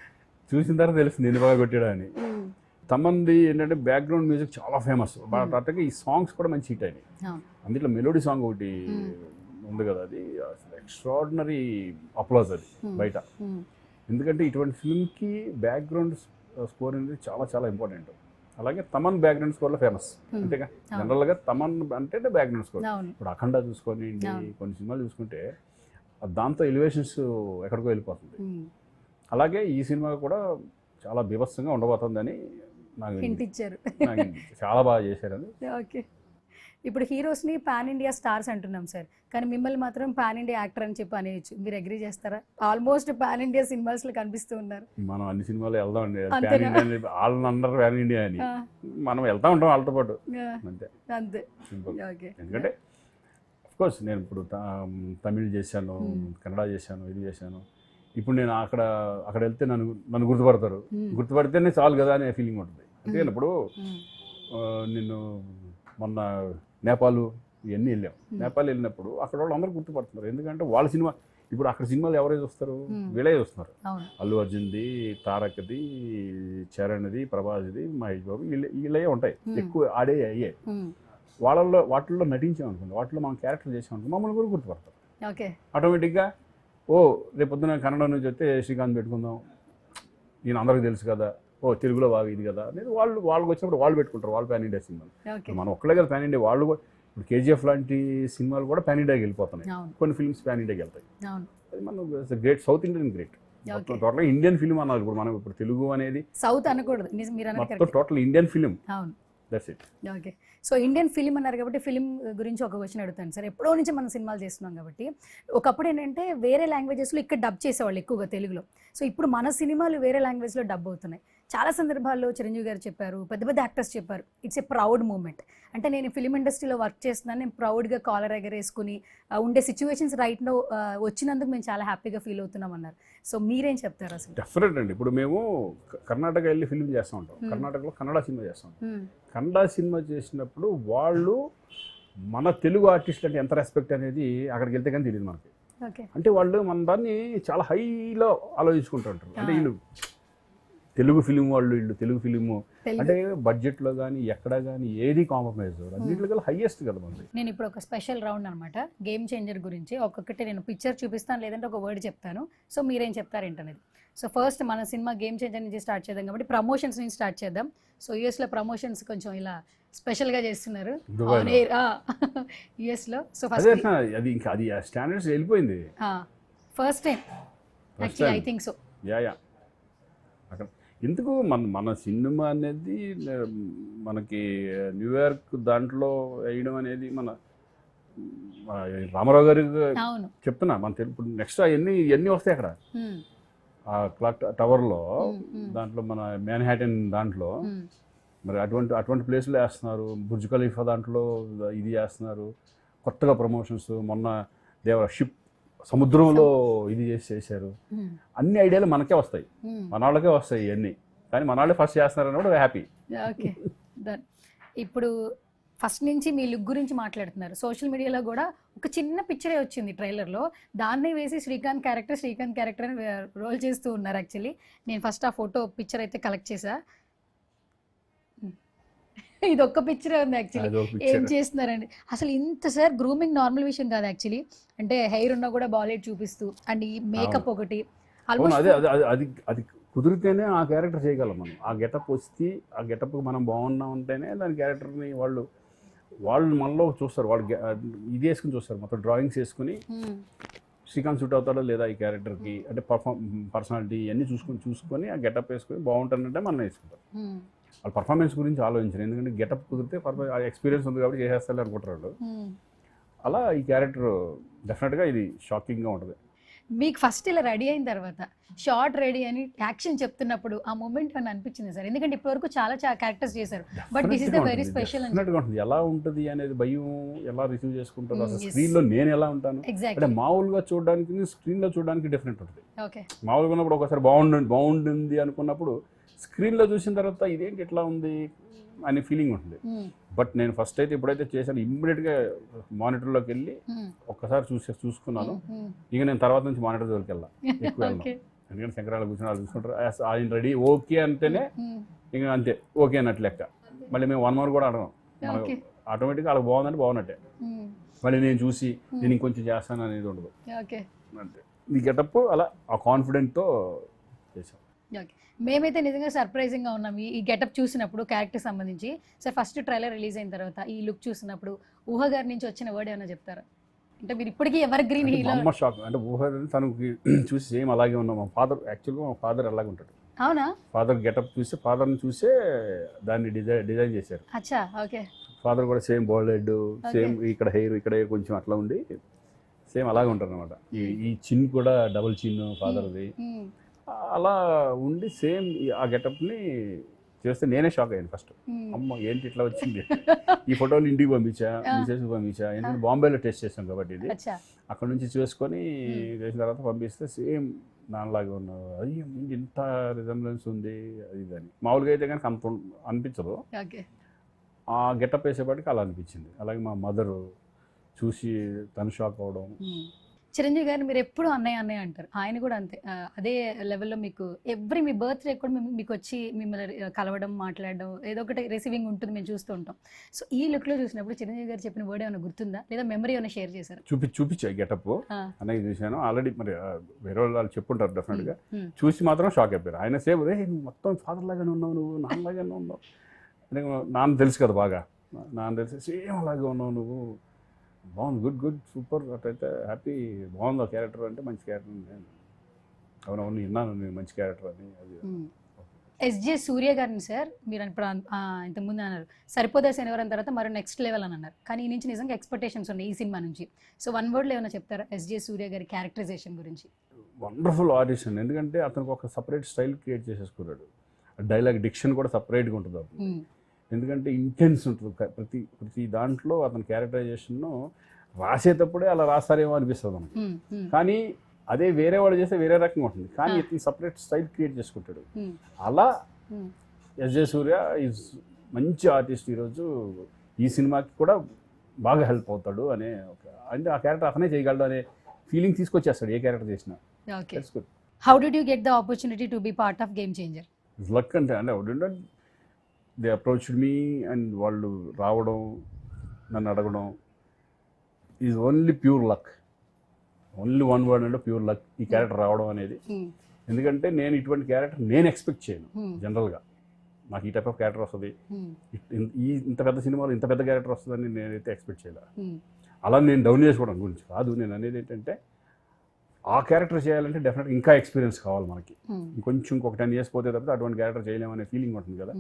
చూసిన తర్వాత తెలుస్తుంది ఎన్ని పగలు కొట్టాడు అని. తమంది ఏంటంటే బ్యాక్గ్రౌండ్ మ్యూజిక్ చాలా ఫేమస్. అట్లాగే ఈ సాంగ్స్ కూడా మంచి హిట్ అయినాయి. అందులో మెలోడీ సాంగ్ ఒకటి ఉంది కదా, అది అసలు ఎక్స్ట్రాడినరీ అప్లాజ్ అది బయట. ఎందుకంటే ఇటువంటి ఫిల్మ్కి బ్యాక్గ్రౌండ్ స్కోర్ అనేది చాలా చాలా ఇంపార్టెంట్. అలాగే తమన్ బ్యాక్గ్రౌండ్ స్కోర్లో ఫేమస్. అంతేగా జనరల్గా తమన్ అంటే బ్యాక్గ్రౌండ్ స్కోర్. ఇప్పుడు అఖండ చూసుకొని కొన్ని సినిమాలు చూసుకుంటే దాంతో ఎలివేషన్స్ ఎక్కడికో వెళ్ళిపోతుంది. అలాగే ఈ సినిమా కూడా చాలా బీభత్సంగా ఉండబోతుందని నాకు చాలా బాగా చేశారని. ఓకే. ఇప్పుడు హీరోస్ని పాన్ ఇండియా స్టార్స్ అంటున్నాం సార్, కానీ మిమ్మల్ని మాత్రం పాన్ ఇండియా యాక్టర్ అని చెప్పి అనేయచ్చు. మీరు అగ్రీ చేస్తారా? ఆల్మోస్ట్ పాన్ ఇండియా సినిమాస్లో కనిపిస్తూ ఉన్నారు. మనం అన్ని సినిమాలు వెళ్దామండి, పాన్ ఇండియా వాళ్ళని అందరు పాన్ ఇండియా అని మనం వెళ్తా ఉంటాం వాళ్ళతో పాటు. అంతే అంతే. ఎందుకంటే అఫ్కోర్స్ నేను ఇప్పుడు తమిళ్ చేశాను, కన్నడ చేశాను, ఇది చేశాను. ఇప్పుడు నేను అక్కడ వెళ్తే నన్ను గుర్తుపడతారు. గుర్తుపడితేనే చాలు కదా అనే ఫీలింగ్ ఉంటుంది. అంటే ఇప్పుడు నిన్ను మొన్న నేపాల్ ఇవన్నీ వెళ్ళాం. నేపాల్ వెళ్ళినప్పుడు అక్కడ వాళ్ళు అందరూ గుర్తుపడుతున్నారు. ఎందుకంటే వాళ్ళ సినిమా ఇప్పుడు అక్కడ సినిమాలు ఎవరైతే వస్తారు, వీళ్ళే వస్తున్నారు. అల్లు అర్జున్ది, తారక్ది, చరణ్ది, ప్రభాస్ది, మహేష్ బాబు, వీళ్ళే ఉంటాయి ఎక్కువ ఆడే అయ్యే. వాటిల్లో నటించామనుకోండి, వాటిలో మనం క్యారెక్టర్ చేసామనుకో మమ్మల్ని కూడా గుర్తుపడతారు ఆటోమేటిక్గా. రేపు పొద్దున కన్నడ నుంచి వస్తే శ్రీకాంత్ పెట్టుకుందాం, నేను అందరికీ తెలుసు కదా, తెలుగులో బాగా ఇది కదా అనేది వాళ్ళకి వచ్చినప్పుడు వాళ్ళు పెట్టుకుంటారు. వాళ్ళు పాన్ ఇండియా సినిమాలు. మనం ఒక్కలే కదా పాన్ ఇండియా, వాళ్ళు కూడా ఇప్పుడు కేజీఎఫ్ లాంటి సినిమాలు కూడా పాన్ ఇండియాకి వెళ్ళిపోతున్నాయి. కొన్ని ఫిల్మ్స్ పాన్ ఇండియాకి వెళ్తాయి. అది మనం great, south Indian great. Total Indian film అన్నారు. ఇప్పుడు మనం ఇప్పుడు తెలుగు అనేది సౌత్ అనకూడదు, మొత్తం total Indian film. That's it. Okay. So Indian film అన్నారు కాబట్టి ఫిలిం గురించి ఒక క్వశ్చన్ అడుగుతాను సార్. ఎప్పుడో నుంచి మనం సినిమాలు చేస్తున్నాం కాబట్టి ఒకప్పుడు ఏంటంటే వేరే లాంగ్వేజెస్లో ఇక్కడ డబ్ చేసేవాళ్ళు ఎక్కువగా తెలుగులో. సో ఇప్పుడు మన సినిమాలు వేరే లాంగ్వేజ్లో డబ్ అవుతున్నాయి. చాలా సందర్భాల్లో చిరంజీవి గారు చెప్పారు, పెద్ద పెద్ద యాక్టర్స్ చెప్పారు, ఇట్స్ ఏ ప్రౌడ్ మూమెంట్. అంటే నేను ఫిలిం ఇండస్ట్రీలో వర్క్ చేస్తున్నాను, నేను ప్రౌడ్గా కాలర్ ఎగరేసుకుని ఉండే సిచ్యువేషన్స్ రైట్లో వచ్చినందుకు మేము చాలా హ్యాపీగా ఫీల్ అవుతున్నాం అన్నారు. సో మీరేం చెప్తారు అసలు? డెఫినెట్ అండి. ఇప్పుడు మేము కర్ణాటక వెళ్ళి ఫిలిం చేస్తూ ఉంటాం. కర్ణాటకలో కన్నడ సినిమా చేస్తాం. కన్నడ సినిమా చేసినప్పుడు వాళ్ళు మన తెలుగు ఆర్టిస్ట్ అంటే ఎంత రెస్పెక్ట్ అనేది అక్కడికి వెళ్తే కానీ తెలియదు మనకి. అంటే వాళ్ళు మన దాన్ని చాలా హైలో ఆలోచించుకుంటుంటారు. అంటే వీళ్ళు తెలుగు ఫిలిం, వీళ్ళు తెలుగు ఫిలిము అంటే బడ్జెట్లో కానీ ఎక్కడ కానీ ఏది కాంప్రమైజ్ అన్నింటిలో హైయెస్ట్ కదా మనది. నేను ఇప్పుడు ఒక స్పెషల్ రౌండ్ అనమాట, గేమ్ చేంజర్ గురించి. ఒక్కొక్కటి నేను పిక్చర్ చూపిస్తాను, లేదంటే ఒక వర్డ్ చెప్తాను. సో మీరేం చెప్తారేంటనేది. సో ఫస్ట్ మన సినిమా గేమ్ చేంజర్ నుంచి స్టార్ట్ చేద్దాం కాబట్టి ప్రమోషన్స్ నుంచి స్టార్ట్ చేద్దాం. సో యూఎస్లో ప్రమోషన్స్ కొంచెం ఇలా స్పెషల్గా చేస్తున్నారు యూఎస్లో. సో ఫస్ట్ అది ఇంకా అది స్టాండర్డ్స్ వెళ్ళిపోయింది. First time actually I think so. Yeah అక్కడ ఎందుకు మన సినిమా అనేది మనకి న్యూయార్క్ దాంట్లో వేయడం అనేది మన రామారావు గారి చెప్తున్నా. మన తెలుగు నెక్స్ట్ ఎన్ని వస్తాయి అక్కడ ఆ క్లాక్ టవర్లో, దాంట్లో మన మ్యాన్హాటన్ దాంట్లో మరి అటువంటి ప్లేస్లో వేస్తున్నారు. బుర్జ్ ఖలీఫా దాంట్లో ఇది చేస్తున్నారు. కొత్తగా ప్రమోషన్స్ మొన్న షిప్ సముద్రంలో ఇది చేశారు. అన్ని ఐడియాలు మనకే వస్తాయి, మన వాళ్ళకే వస్తాయి ఇవన్నీ. కానీ మన వాళ్ళే ఫస్ట్ చేస్తున్నారని కూడా హ్యాపీ. Okay done. ఇప్పుడు ఫస్ట్ నుంచి మీ లుక్ గురించి మాట్లాడుతున్నారు. సోషల్ మీడియాలో కూడా ఒక చిన్న పిక్చరే వచ్చింది ట్రైలర్లో, దాన్ని వేసి శ్రీకాంత్ క్యారెక్టర్ అని రోల్ చేస్తూ ఉన్నారు. యాక్చువల్లీ నేను ఫస్ట్ ఆ ఫోటో పిక్చర్ అయితే కలెక్ట్ చేసా. ఇది ఒక్క పిక్చరే ఉంది యాక్చువల్లీ. ఏం చేస్తున్నారండి అసలు? ఇంత సార్ గ్రూమింగ్ నార్మల్ విషయం కాదు యాక్చువల్లీ. అంటే హెయిర్ ఉన్నా కూడా బాలీవుడ్ చూపిస్తూ, అండ్ ఈ మేకప్ ఒకటి అది కుదిరితేనే ఆ క్యారెక్టర్ చేయగలం మనం. ఆ గెటప్ వస్తే ఆ గెటప్ మనం బాగున్నాం ఉంటేనే దాని క్యారెక్టర్ని వాళ్ళు మనలో చూస్తారు. వాళ్ళు ఇది వేసుకుని చూస్తారు, మొత్తం డ్రాయింగ్స్ వేసుకుని శ్రీకాంత్ సూట్ అవుతాడో లేదా ఈ క్యారెక్టర్కి, అంటే పర్సనాలిటీ ఇవన్నీ చూసుకొని ఆ గెటప్ వేసుకొని బాగుంటానంటే మనం వేసుకుంటారు. వాళ్ళ పర్ఫార్మెన్స్ గురించి ఆలోచించారు. ఎందుకంటే గెటప్ కుదిరితే ఎక్స్పీరియన్స్ ఉంది కాబట్టి చేసేస్తారు అనుకుంటారు వాళ్ళు. అలా ఈ క్యారెక్టర్ డెఫినెట్గా ఇది షాకింగ్గా ఉంటుంది. మీకు ఫస్ట్ ఇలా రెడీ అయిన తర్వాత షార్ట్ రెడీ అని యాక్షన్ చెప్తున్నప్పుడు ఆ మూమెంట్ అని అనిపించింది సార్? ఎందుకంటే ఇప్పటివరకు చాలా క్యారెక్టర్స్ చేశారు, but this is the very special. ఎలా ఉంటుంది అనేది భయం, ఎలా రిసీవ్ చేసుకుంటారు, అసలు స్క్రీన్లో నేను ఎలా ఉంటాను అంటే మామూలుగా చూడడానికి స్క్రీన్లో చూడడానికి డిఫరెంట్ ఉంటుంది. మామూలుగా ఉన్నప్పుడు ఒకసారి బాగుంటుంది అనుకున్నప్పుడు స్క్రీన్లో చూసిన తర్వాత ఇదేంటి ఇట్లా ఉంది అనే ఫీలింగ్ ఉంటుంది. బట్ నేను ఫస్ట్ అయితే ఎప్పుడైతే చేశాను ఇమ్మీడియట్గా మానిటర్లోకి వెళ్ళి ఒక్కసారి చూసుకున్నాను. ఇక నేను తర్వాత నుంచి మానిటర్ జోలికి వెళ్ళా, ఎక్కువ వెళ్ళాను. ఎందుకంటే శంకరాలు కూర్చొని వాళ్ళు చూసుకుంటారు, ఆయన రెడీ ఓకే అంటేనే ఇంకా అంతే ఓకే అన్నట్టు లెక్క. మళ్ళీ మేము 1 hour కూడా అడగం, ఆటోమేటిక్గా వాళ్ళకి బాగుందంటే బాగున్నట్టే. మళ్ళీ నేను చూసి నేను ఇంకొంచెం చేస్తాను అనేది ఉండదు అంతే. ఈ గెటప్ అలా ఆ కాన్ఫిడెంట్తో చేసాం. మేమైతే నిజంగా సర్ప్రైజింగ్గా ఉన్నాం ఈ గెటప్ చూసినప్పుడు, క్యారెక్టర్ సంబంధించి. సార్ ఫస్ట్ ట్రైలర్ రిలీజ్ అయిన తర్వాత ఈ లుక్ చూసినప్పుడు ఊహ గారి నుంచి వచ్చిన వర్డ్ ఏమైనా చెప్తారా? అంటే మీరు ఇప్పటికీ ఎవర్ గ్రీన్ హీరో. అమ్మ షాక్ అంటే ఊహ తనకి చూసి సేమ్ అలాగే ఉన్నాం. మా ఫాదర్ యాక్చువల్గా మా ఫాదర్ అలాగే ఉంటాడు. అవునా? ఫాదర్ గెటప్ చూసి ఫాదర్ని చూసే దాన్ని డిజైన్ చేశారు. అచ్చా, ఓకే. ఫాదర్ కూడా సేమ్ బాల్డ్ హెడ్, సేమ్ ఇక్కడ హెయిర్ కొంచెం అట్లా ఉండి సేమ్ అలాగే ఉంటారు అనమాట. ఈ చిన్ కూడా డబుల్ చిన్ ఫాదర్ది అలా ఉండి సేమ్ ఆ గెటప్ని చేస్తే నేనే షాక్ అయ్యాను ఫస్ట్. అమ్మ ఏంటి ఇట్లా వచ్చింది. ఈ ఫోటోలు ఇంటికి పంపించా, మిసెస్ పంపించా, ఎందుకంటే బాంబేలో టెస్ట్ చేసాం కాబట్టి ఇది. అక్కడ నుంచి చూసుకొని చేసిన తర్వాత పంపిస్తే సేమ్ దానిలాగే ఉన్నావు. అది ఇంత రిజంబ్లెన్స్ ఉంది అది అని. మామూలుగా అయితే కనుక అంత అనిపించదు, ఆ గెటప్ వేసేపాటికి అలా అనిపించింది. అలాగే మా మదరు చూసి తను షాక్ అవడం. చిరంజీవి గారు మీరు ఎప్పుడు అన్నయ్య అన్నయ్య అంటారు, ఆయన కూడా అంతే. అదే లెవెల్లో మీకు మీ బర్త్డే కూడా మీకు వచ్చి మిమ్మల్ని కలవడం, మాట్లాడడం, ఏదో ఒకటి రిసీవింగ్ ఉంటుంది, మేము చూస్తూ ఉంటాం. సో ఈ లుక్లో చూసినప్పుడు చిరంజీవి గారు చెప్పిన వర్డ్ ఏమైనా గుర్తుందా, లేదా మెమరీ ఏమైనా షేర్ చేశారు? చూపించా గెటప్ అన్నయ్య చూశాను ఆల్రెడీ. మరి వేరే వాళ్ళు చెప్పుంటారు డెఫినెట్గా. చూసి మాత్రం షాక్ అయిపోయారు. ఆయన సేమ్ నువ్వు మొత్తం ఫాదర్ లాగానే ఉన్నావు, నువ్వు నాన్నలాగానే ఉన్నావు. నాన్న తెలుసు కదా బాగా, నాన్న తెలిసి సేమ్ అలాగే ఉన్నావు నువ్వు, బాగుంది, గుడ్ సూపర్. అట్లయితే హ్యాపీ, బాగుంది ఆ క్యారెక్టర్ అంటే మంచి క్యారెక్టర్. అవునవును విన్నాను నేను మంచి క్యారెక్టర్ అని. అది ఎస్జే సూర్య గారిని సార్ మీరు ఇప్పుడు ఇంతకుముందు అన్నారు సరిపోదా శనివారం తర్వాత మరో నెక్స్ట్ లెవెల్ అని అన్నారు, కానీ ఈ నుంచి నిజంగా ఎక్స్పెక్టేషన్స్ ఉన్నాయి ఈ సినిమా నుంచి. సో 1 wordలో ఏమైనా చెప్తారా ఎస్జే సూర్య గారి క్యారెక్టరైజేషన్ గురించి? Wonderful audition. ఎందుకంటే అతనికి ఒక సపరేట్ స్టైల్ క్రియేట్ చేసేసుకున్నాడు. డైలాగ్ డిక్షన్ కూడా సపరేట్గా ఉంటుంది అతను. ఎందుకంటే ఇంటెన్స్ ఉంటుంది ప్రతి దాంట్లో. అతని క్యారెక్టరైజేషన్ రాసేటప్పుడే అలా రాస్తారేమో అనిపిస్తుంది మనకు, కానీ అదే వేరే వాడు చేస్తే వేరే రకంగా ఉంటుంది. కానీ ఇతని సపరేట్ స్టైల్ క్రియేట్ చేసుకుంటాడు. అలా ఎస్జే సూర్య ఈజ్ మంచి ఆర్టిస్ట్. ఈరోజు ఈ సినిమాకి కూడా బాగా హెల్ప్ అవుతాడు అనే అంటే ఆ క్యారెక్టర్ అతనే చేయగలడు అనే ఫీలింగ్ తీసుకొచ్చేస్తాడు ఏ క్యారెక్టర్ చేసినా. How did you get the opportunity to be part of game changer? Luck అంటే దే అప్రోచ్డ్ మీ అండ్ వాళ్ళు రావడం, నన్ను అడగడం is only pure luck. Only 1 word అంటే ప్యూర్ లక్ ఈ క్యారెక్టర్ రావడం అనేది. ఎందుకంటే నేను ఇటువంటి క్యారెక్టర్ నేను ఎక్స్పెక్ట్ చేయను జనరల్గా. నాకు ఈ టైప్ ఆఫ్ క్యారెక్టర్ వస్తుంది, ఇంత పెద్ద సినిమాలో ఇంత పెద్ద క్యారెక్టర్ వస్తుందని నేనైతే ఎక్స్పెక్ట్ చేయలే. అలా నేను డౌన్ చేసుకోవడం గురించి కాదు. నేను అనేది ఏంటంటే ఆ క్యారెక్టర్ చేయాలంటే డెఫినెట్గా ఇంకా ఎక్స్పీరియన్స్ కావాలి మనకి. ఇంకొంచెం ఇంకొక 10 years పోతే తప్పితే అటువంటి క్యారెక్టర్ చేయలేమనే ఫీలింగ్ ఉంటుంది కదా.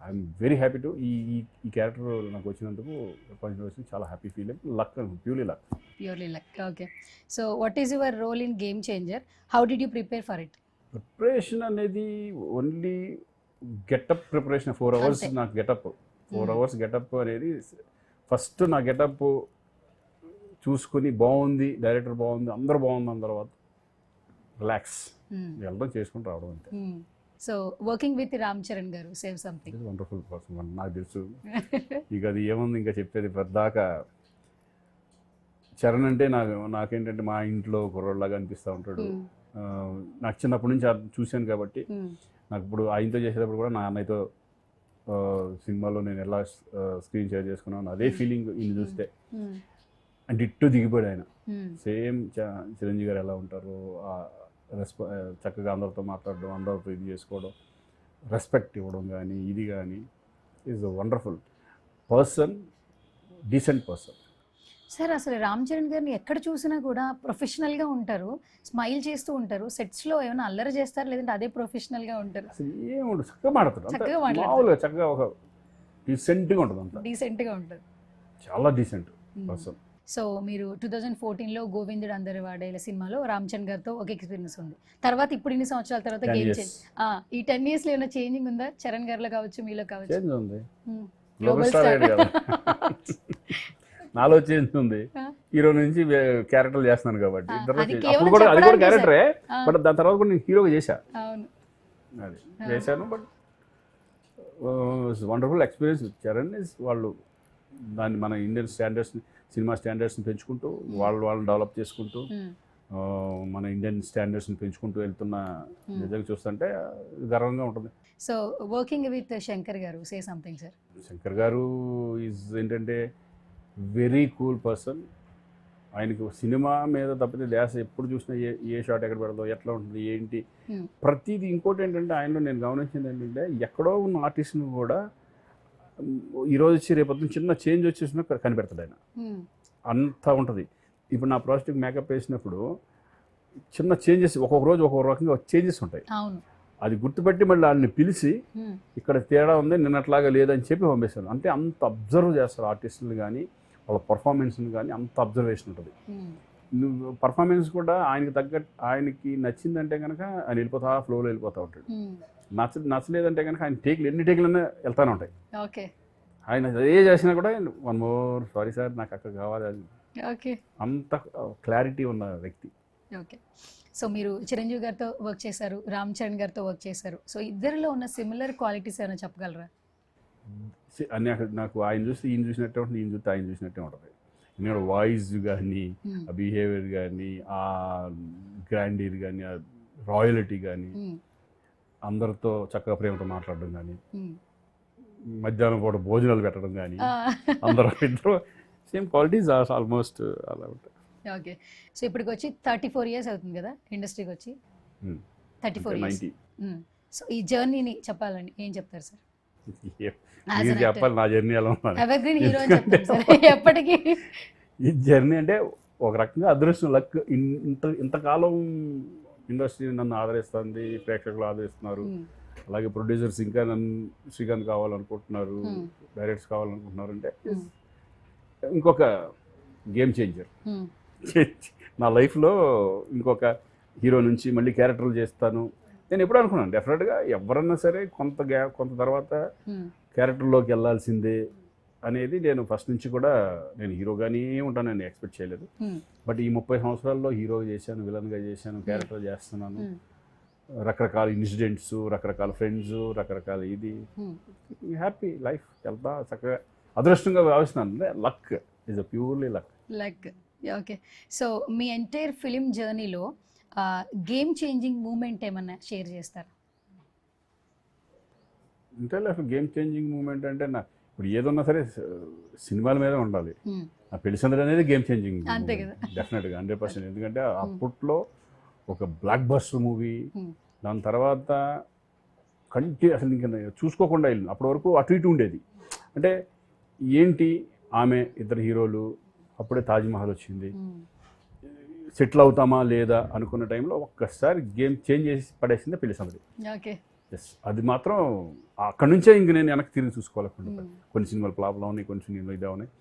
ఐఎమ్ వెరీ హ్యాపీ టు ఈ క్యారెక్టర్ నాకు వచ్చినందుకు చాలా happy feeling. Luck, purely luck. Okay. So what is your role in game changer? How did you prepare for it? Preparation అనేది ఓన్లీ గెటప్ ప్రిపరేషన్. 4 hours నాకు getup. 4 hours getup అనేది first నా getup చూసుకుని బాగుంది, director బాగుంది, అందరూ బాగుంది అన్న తర్వాత రిలాక్స్ వెళ్ళడం చేసుకుని రావడం అంతే. So working with Ram Charan గారు, సేవ్ సంథింగ్. వండర్ఫుల్ పర్సన్ నాకు తెలుసు. ఇక అది ఏముంది ఇంకా చెప్పేది పెద్దాకా. చరణ్ అంటే నాకేంటంటే మా ఇంట్లో కుర్రోళ్ళలాగా అనిపిస్తూ ఉంటాడు. నాకు చిన్నప్పటి నుంచి చూశాను కాబట్టి నాకు ఇప్పుడు ఆయనతో చేసేటప్పుడు కూడా నా అన్నయ్యతో సినిమాలో నేను ఎలా స్క్రీన్ షేర్ చేసుకున్నాను అదే ఫీలింగ్ ఈయన చూస్తే. అంటే ఇట్టు దిగిపోయాడు ఆయన. సేమ్ చిరంజీవి గారు ఎలా ఉంటారు, చక్కగా అందరితో మాట్లాడడం, అందరితో ఇది చేసుకోవడం, రెస్పెక్ట్ ఇవ్వడం కానీ ఇది కానీ is a wonderful person, decent person. Sir అసలు రామ్ చరణ్ గారిని ఎక్కడ చూసినా కూడా ప్రొఫెషనల్గా ఉంటారు, స్మైల్ చేస్తూ ఉంటారు. సెట్స్లో ఏమైనా అల్లరి చేస్తారు లేదంటే అదే ప్రొఫెషనల్గా ఉంటారు? అసలు ఏముండదు, చక్కగా మాట్లాడతారు. మామూలుగా చక్కగా ఒక డీసెంట్గా ఉంటుంది. అంతా డీసెంట్గా ఉంటుంది, చాలా డీసెంట్ పర్సన్. సో మీరు 2014లో గోవిందుడు అందరి వాడేల సినిమాలో రామ్ చరణ్ గారితో ఒక ఎక్స్పీరియన్స్ ఉంది. తర్వాత ఇప్పుడు ఇన్ని సంవత్సరాల తర్వాత గేమ్ చేంజ్, ఈ 10 yearsలో ఏమైనా చేంజింగ్ ఉందా చరణ్ గారిలో కావచ్చు, మీలో కావచ్చు? చేంజ్ ఉంది, నాలో చేంజ్ ఉంది. హీరో నుంచి క్యారెక్టర్ చేస్తున్నాను కాబట్టి. అది కూడా క్యారెక్టరే, బట్ దాని తర్వాత కూడా నేను హీరోగా చేశా. అది చేశాను. But wonderful experience. Charan is వాళ్ళు దాన్ని మన ఇండియన్ స్టాండర్డ్స్ని, సినిమా స్టాండర్డ్స్ని పెంచుకుంటూ వాళ్ళని డెవలప్ చేసుకుంటూ మన ఇండియన్ స్టాండర్డ్స్ని పెంచుకుంటూ వెళ్తున్న నిజంగా చూస్తుంటే గర్వంగా ఉంటుంది. సో వర్కింగ్ విత్ శంకర్ గారు, సే సంథింగ్ సార్. శంకర్ గారు ఈజ్ ఏంటంటే వెరీ కూల్ పర్సన్. ఆయనకు సినిమా మీద తప్పితే ధ్యాస ఎప్పుడు చూసినా ఏ షాట్ ఎక్కడ పెడతాం, ఎట్లా ఉంటుంది, ఏంటి ప్రతిదీ. ఇంకోటి ఏంటంటే ఆయనలో నేను గమనించింది ఏంటంటే ఎక్కడో ఉన్న ఆర్టిస్ట్ని కూడా ఈరోజు వచ్చి రేపొద్దున చిన్న చేంజ్ వచ్చేసినా కనిపెడతాడు ఆయన. అంత ఉంటుంది. ఇప్పుడు నా ప్రాజెక్ట్కి మేకప్ వేసినప్పుడు చిన్న చేంజెస్ ఒక్కొక్క రోజు ఒక్కొక్క రకంగా చేంజెస్ ఉంటాయి. అది గుర్తుపెట్టి మళ్ళీ వాళ్ళని పిలిచి ఇక్కడ తేడా ఉంది నిన్నట్లాగా లేదని చెప్పి పంపిస్తాను. అంటే అంత అబ్జర్వ్ చేస్తారు ఆర్టిస్టులు కానీ వాళ్ళ పర్ఫార్మెన్స్ని కానీ, అంత అబ్జర్వేషన్ ఉంటుంది. నువ్వు పర్ఫార్మెన్స్ కూడా ఆయనకి తగ్గట్టు ఆయనకి నచ్చిందంటే కనుక ఆయన వెళ్ళిపోతా ఫ్లోలో వెళ్ళిపోతూ ఉంటాడు. నచ్చలేదంటే కనుక ఆయన ఎన్ని టేకులన్నా వెళ్తానే ఉంటాయి. ఓకే. ఆయన ఏ చేసినా కూడా వన్ మోర్ సారీ సార్ నాకు అక్కడ కావాలి అది. ఓకే. అంత క్లారిటీ ఉన్న వ్యక్తి. ఓకే. సో మీరు చిరంజీవి గారితో వర్క్ చేశారు, రామ్ చరణ్ గారితో వర్క్ చేశారు. సో ఇద్దరిలో ఉన్న సిమిలర్ క్వాలిటీస్ ఏమైనా చెప్పగలరా? నాకు ఆయన చూస్తే ఈయన చూసినట్టే ఉంటుంది, ఈయన చూస్తే ఆయన చూసినట్టే ఉంటుంది. ఎందుకంటే వాయిస్ కానీ, ఆ బిహేవియర్ కానీ, ఆ గ్రాండీర్ కానీ, ఆ రాయలిటీ కానీ, అందరితో చక్కగా ప్రేమతో మాట్లాడడం కానీ, మధ్యాహ్నం పూట భోజనాలు పెట్టడం కానీ, అందరూ ఇద్దరు సేమ్ క్వాలిటీస్ ఆల్మోస్ట్ అలా ఉంటాయి. ఓకే. సో ఇప్పటికి వచ్చి 34 years అవుతుంది కదా ఇండస్ట్రీకి వచ్చి? 34 years. సో ఈ జర్నీని చెప్పాలని ఏం చెప్తారు సార్? చెప్పాలి నా జర్నీ ఎలా ఉంది. ఎవర్గ్రీన్ హీరో అని చెప్తారు సార్ ఎప్పటికీ. ఈ జర్నీ అంటే ఒక రకంగా అదృష్టం, లక్. ఇంతకాలం ఇండస్ట్రీ నన్ను ఆదరిస్తుంది, ప్రేక్షకులు ఆదరిస్తున్నారు. అలాగే ప్రొడ్యూసర్స్ ఇంకా నన్ను శ్రీకాంత్ కావాలనుకుంటున్నారు, డైరెక్టర్స్ కావాలనుకుంటున్నారు. అంటే ఇంకొక గేమ్ చేంజర్ నా లైఫ్లో. ఇంకొక హీరో నుంచి మళ్ళీ క్యారెక్టర్లు చేస్తాను నేను ఎప్పుడు అనుకున్నాను. డెఫినెట్గా ఎవరన్నా సరే కొంత తర్వాత క్యారెక్టర్లోకి వెళ్ళాల్సిందే అనేది నేను ఫస్ట్ నుంచి కూడా నేను హీరోగానే ఉంటానని ఎక్స్పెక్ట్ చేయలేదు. బట్ ఈ 30 సంవత్సరాల్లో హీరో చేశాను, విలన్గా చేశాను, క్యారెక్టర్ చేస్తున్నాను. రకరకాల ఇన్సిడెంట్స్, రకరకాల ఫ్రెండ్స్, రకరకాల ఇది. హ్యాపీ లైఫ్ వెళ్తా చక్కగా అదృష్టంగా భావిస్తున్నాను. Luck is a purely luck. Okay. So me entire film జర్నీలో గేమ్ చేంజింగ్ మూమెంట్ ఏమన్నా షేర్ చేస్తారా? అంటే అసలు గేమ్ చేంజింగ్ మూమెంట్ అంటే ఇప్పుడు ఏదన్నా సరే సినిమాల మీద ఉండాలి. ఆ పెళ్లిసందడి అనేది గేమ్ చేంజింగ్ డెఫినెట్గా 100%. ఎందుకంటే అప్పట్లో ఒక బ్లాక్ బస్టర్ మూవీ, దాని తర్వాత అసలు ఇంకా చూసుకోకుండా వెళ్ళింది. అప్పటి వరకు అటు ఇటు ఉండేది. అంటే ఏంటి ఆమె ఇద్దరు హీరోలు, అప్పుడే తాజ్మహల్ వచ్చింది, సెటిల్ అవుతామా లేదా అనుకున్న టైంలో ఒక్కసారి గేమ్ చేంజ్ చేసి పడేసిందే పెళ్లిసందడి. ఓకే. ఎస్, అది మాత్రం అక్కడి నుంచే ఇంక నేను వెనక్కి తిరిగి చూసుకోవాలనుకుంటున్నాను. కొన్ని సినిమాలు ఫ్లాప్లో ఉన్నాయి, కొన్ని సినిమాలు ఇదే ఉన్నాయి.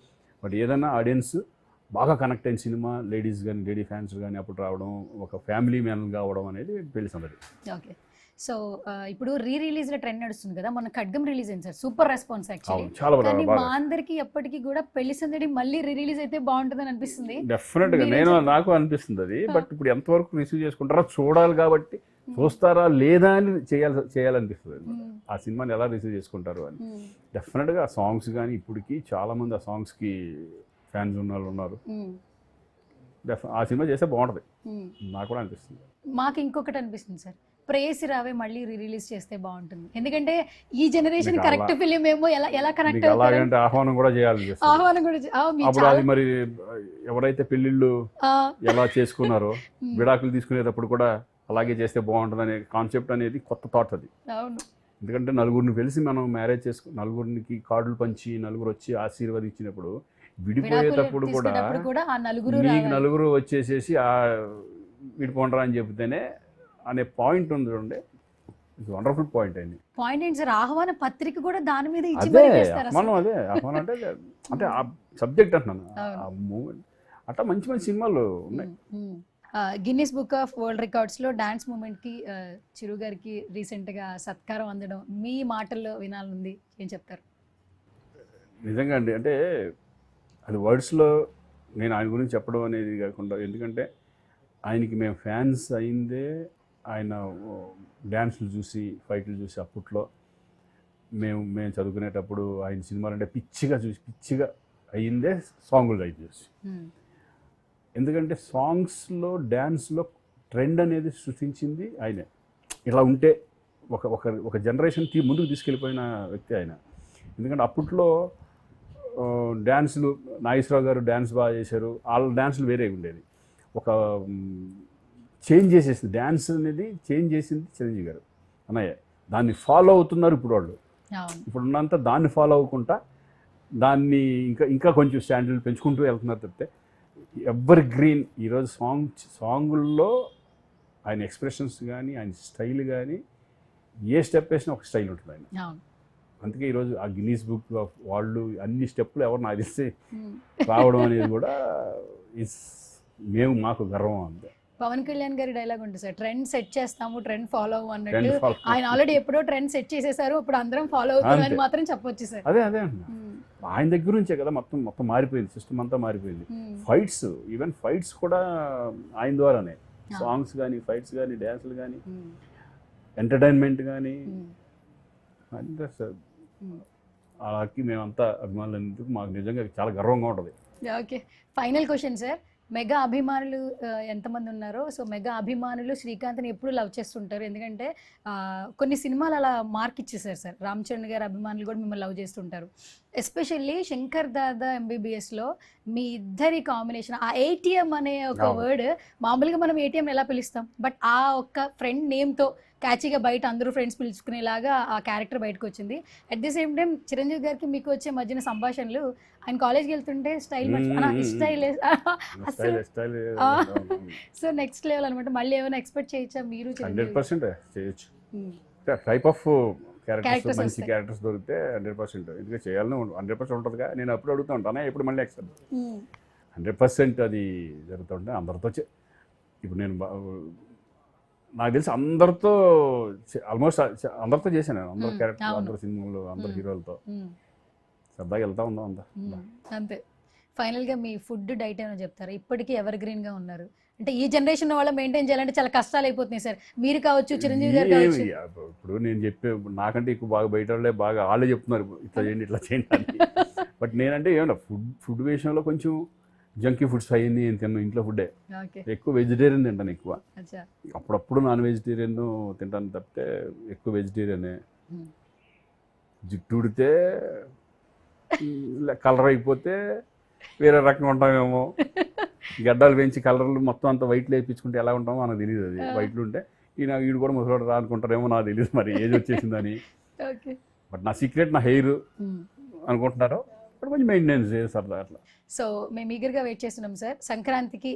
బట్ ఏదైనా ఆడియన్స్ బాగా కనెక్ట్ అయిన సినిమా, లేడీస్ కానీ లేడీ ఫ్యాన్స్ కానీ అప్పుడు రావడం, ఒక ఫ్యామిలీ మ్యాన్గా అవడం అనేది పెళ్లిసందడి. ఓకే. సో ఇప్పుడు రిలీజ్ లో ట్రెండ్ నడుస్తుంది కదా, మన ఖడ్గం రిలీజ్ అయింది సార్, సూపర్ రెస్పాన్స్ యాక్చువల్లీ. కానీ మా అందరికి ఎప్పటికీ కూడా పెళ్లిసందడి మళ్ళీ రిలీజ్ అయితే బాగుంటుందని అనిపిస్తుంది. డెఫినెట్గా నాకు అనిపిస్తుంది అది. బట్ ఇప్పుడు ఎంతవరకు రిసీవ్ చేసుకుంటారో చూడాలి. కాబట్టి చూస్తారా లేదా అని చేయాలనిపిస్తుంది. ఆ సినిమాని ఎలా రిసీవ్ చేసుకుంటారు అని. డెఫినెట్గా ఆ సాంగ్స్ కానీ ఇప్పటికి చాలామంది ఆ సాంగ్స్కి ఫ్యాన్స్ ఉన్న వాళ్ళు ఉన్నారు. ఆ సినిమా చేస్తే బాగుంటుంది, నాకు కూడా అనిపిస్తుంది. మాకు ఇంకొకటి అనిపిస్తుంది సార్, ప్రేయసి రావే మళ్ళీ రిలీజ్ చేస్తే బాగుంటుంది. ఎందుకంటే ఈ జనరేషన్ కరెక్ట్ ఫిలిం ఏమో ఎలా కనెక్ట్ అవుతారు. ఆహ్వానం కూడా చేయాలి. అప్పుడు అది మరి ఎవరైతే పెళ్ళిళ్ళు ఎలా చేసుకున్నారో విడాకులు తీసుకునేటప్పుడు కూడా అలాగే చేస్తే బాగుంటుంది అనే కాన్సెప్ట్ అనేది కొత్త థాట్ అది. ఎందుకంటే నలుగురిని కలిసి మనం మ్యారేజ్ చేసుకుని నలుగురికి కార్డులు పంచి నలుగురు వచ్చి ఆశీర్వదించినప్పుడు విడిపోయేటప్పుడు కూడా మీకు నలుగురు వచ్చేసేసి విడిపోండరా అని చెబితేనే అనే పాయింట్ ఉంది చూడండి. ఇట్స్ వండర్ఫుల్ పాయింట్ అయింది. పాయింట్ ఏంటి సార్, ఆహ్వాన పత్రిక కూడా దాని మీద మనం ఆహ్వానం అంటే ఆ సబ్జెక్ట్ అంటున్నాను. ఆ మూమెంట్ అట్లా మంచి మంచి సినిమాలు ఉన్నాయి. Guinness book of world records లో డాన్స్ మూమెంట్ కి చిరు గారికి రీసెంట్ గా సత్కారం అందడం మీ మాటల్లో వినాలనుంది, ఏం చెప్తారు? నిజంగా అండి, అంటే అది వర్డ్స్లో నేను ఆయన గురించి చెప్పడం అనేది కాకుండా, ఎందుకంటే ఆయనకి మేము ఫ్యాన్స్ అయిందే ఆయన డ్యాన్స్లు చూసి ఫైట్లు చూసి అప్పట్లో మేము చదువుకునేటప్పుడు ఆయన సినిమాలు అంటే పిచ్చిగా అయ్యిందే సాంగులు రైట్ చేసి. ఎందుకంటే సాంగ్స్లో డ్యాన్స్లో ట్రెండ్ అనేది సృష్టించింది ఆయనే. ఇలా ఉంటే ఒక జనరేషన్ ముందుకు తీసుకెళ్ళిపోయిన వ్యక్తి ఆయన. ఎందుకంటే అప్పట్లో డ్యాన్సులు నాగేశ్వరరావు గారు డ్యాన్స్ బాగా చేశారు, వాళ్ళ డ్యాన్సులు వేరేగా ఉండేది. ఒక చేంజ్ చేసేసింది డ్యాన్స్ అనేది, చేంజ్ చేసింది చిరంజీవి గారు అన్నయ్య. దాన్ని ఫాలో అవుతున్నారు ఇప్పుడు వాళ్ళు. ఇప్పుడున్నంత దాన్ని ఫాలో అవ్వకుండా దాన్ని ఇంకా కొంచెం స్టాండర్డ్ పెంచుకుంటూ వెళ్తున్నారు తప్పితే ఎవర్ గ్రీన్. ఈరోజు సాంగుల్లో ఆయన ఎక్స్ప్రెషన్స్ కానీ ఆయన స్టైల్ కానీ ఏ స్టెప్ వేసినా ఒక స్టైల్ ఉంటుంది ఆయన. అందుకే ఈరోజు ఆ గిన్నీస్ బుక్ ఆఫ్ వాళ్ళు అన్ని స్టెప్పులు ఎవరు నాకు తెలిసి రావడం అనేది కూడా మాకు గర్వం అంతే. పవన్ కళ్యాణ్ గారి డైలాగ్ ఉంటుంది సార్, ట్రెండ్ సెట్ చేస్తాము, ట్రెండ్ ఫాలో అవ్వ అన్నట్టు. ఆయన ఆల్రెడీ ఎప్పుడో ట్రెండ్ సెట్ చేసేసారు, ఇప్పుడు అందరం ఫాలో అవుతామని మాత్రం చెప్పొచ్చు సార్. అదే ఆయన దగ్గర నుంచే కదా మొత్తం మారిపోయింది, సిస్టమ్ అంతా మారిపోయింది. ఈవెన్ ఫైట్స్ కూడా ఆయన ద్వారానే. సాంగ్స్ కానీ ఫైట్స్ కానీ డ్యాన్సులు కానీ ఎంటర్టైన్మెంట్ కానీ అంతే సార్. అలాగే మేమంతా అభిమానులందుకు మాకు నిజంగా చాలా గర్వంగా ఉంటుంది. Okay, final question sir. Mega అభిమానులు ఎంతమంది ఉన్నారో, సో మెగా అభిమానులు శ్రీకాంత్ని ఎప్పుడు లవ్ చేస్తుంటారు? ఎందుకంటే కొన్ని సినిమాలు అలా మార్క్ ఇచ్చేసారు సార్. రామ్ చరణ్ గారి అభిమానులు కూడా మిమ్మల్ని లవ్ చేస్తుంటారు. ఎస్పెషల్లీ శంకర్ దాదా ఎంబీబీఎస్లో మీ ఇద్దరి కాంబినేషన్, ఆ ఏటీఎం అనే ఒక వర్డ్, మామూలుగా మనం ఏటీఎం ఎలా పిలుస్తాం, బట్ ఆ ఒక్క ఫ్రెండ్ నేమ్తో క్యాచీగా బయట అందరూ ఫ్రెండ్స్ పిలుచుకునేలాగా ఆ క్యారెక్టర్ బయటకు వచ్చింది. At the same time Chiranjeevi గారికి మీకు వచ్చే మధ్యన సంభాషణలు, ఆయన కాలేజ్కి వెళ్తుంటే style style so next level అనమాట. మళ్ళీ ఏమైనా ఎక్స్పెక్ట్ చేయొచ్చా మీరు? 100% చేయొచ్చు. టైప్ ఆఫ్ క్యారెక్టర్స్, మంచి క్యారెక్టర్స్ దొరికితే 100% ఎందుకంటే చేయాలని 100% ఉంటుందిగా. నేను అప్పుడు అడుగుతూ ఉంటాను, ఎప్పుడు మళ్ళీ ఎక్స్పెక్ట్ 100% అది జరుగుతుంటే అందరితో. ఇప్పుడు నేను నాకు తెలిసి అందరితో ఆల్మోస్ట్ అందరితో చేశాను. అందరు క్యారెక్టర్, అందరు సినిమాలు, అందరు హీరోలతో సరదాగా వెళ్తా ఉందాం అంతే. ఫైనల్గా మీ ఫుడ్ డైట్ ఏమైనా చెప్తారా? ఇప్పటికీ ఎవర్ గ్రీన్గా ఉన్నారు అంటే ఈ జనరేషన్ వాళ్ళ మెయింటైన్ చేయాలంటే చాలా కష్టాలు అయిపోతున్నాయి సార్. మీరు కావచ్చు, చిరంజీవి గారు కావచ్చు. ఇప్పుడు నేను చెప్పే నాకంటే ఎక్కువ బాగా బయట వాళ్ళే చెప్తున్నారు ఇట్లా చేయండి అని. బట్ నేనంటే ఏమన్నా ఫుడ్ విషయంలో కొంచెం జంకీ ఫుడ్స్ అయ్యింది నేను తిన్నాను. ఇంట్లో ఫుడ్డే ఎక్కువ, వెజిటేరియన్ తింటాను ఎక్కువ. అప్పుడప్పుడు నాన్ వెజిటేరియన్ తింటాను తప్పితే ఎక్కువ వెజిటేరియనే. జుట్టు ఉడితే కలర్ అయిపోతే వేరే రకంగా ఉంటామేమో. గడ్డలు పెంచి కలర్లు మొత్తం అంతా వైట్లు వేయించుకుంటే ఎలా ఉంటామో మనకు తెలియదు. అది వైట్లు ఉంటే వీడు కూడా ముసలాడు రా అనుకుంటారేమో, నాకు తెలియదు మరి ఏజ్ వచ్చేసిందని. బట్ నా సీక్రెట్ నా హెయిర్ అనుకుంటున్నారు. ఇప్పుడు కొంచెం మెయింటెనెన్స్ చేస్తారు అట్లా. సో మేము ఈగర్గా వెయిట్ చేస్తున్నాం సార్ సంక్రాంతికి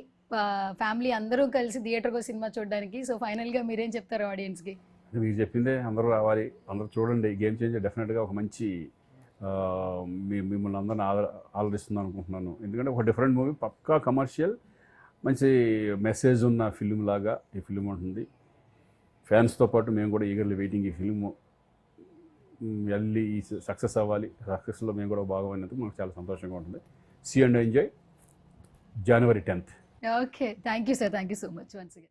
ఫ్యామిలీ అందరూ కలిసి థియేటర్కి సినిమా చూడడానికి. సో ఫైనల్గా మీరేం చెప్తారు ఆడియన్స్కి? మీరు చెప్పిందే, అందరూ రావాలి, అందరూ చూడండి. గేమ్ చేంజర్ డెఫినెట్గా ఒక మంచి మిమ్మల్ని అందరిని ఆదరిస్తుంది అనుకుంటున్నాను. ఎందుకంటే ఒక డిఫరెంట్ మూవీ, పక్కా కమర్షియల్, మంచి మెసేజ్ ఉన్న ఫిలిం లాగా ఈ ఫిలిం ఉంటుంది. ఫ్యాన్స్తో పాటు మేము కూడా ఈగర్లీ వెయిటింగ్ ఈ ఫిలిం వెళ్ళి సక్సెస్ అవ్వాలి. సక్సెస్లో మేము కూడా భాగమైనందుకు మాకు చాలా సంతోషంగా ఉంటుంది. See and enjoy January 10th. Okay, thank you sir, thank you so much once again.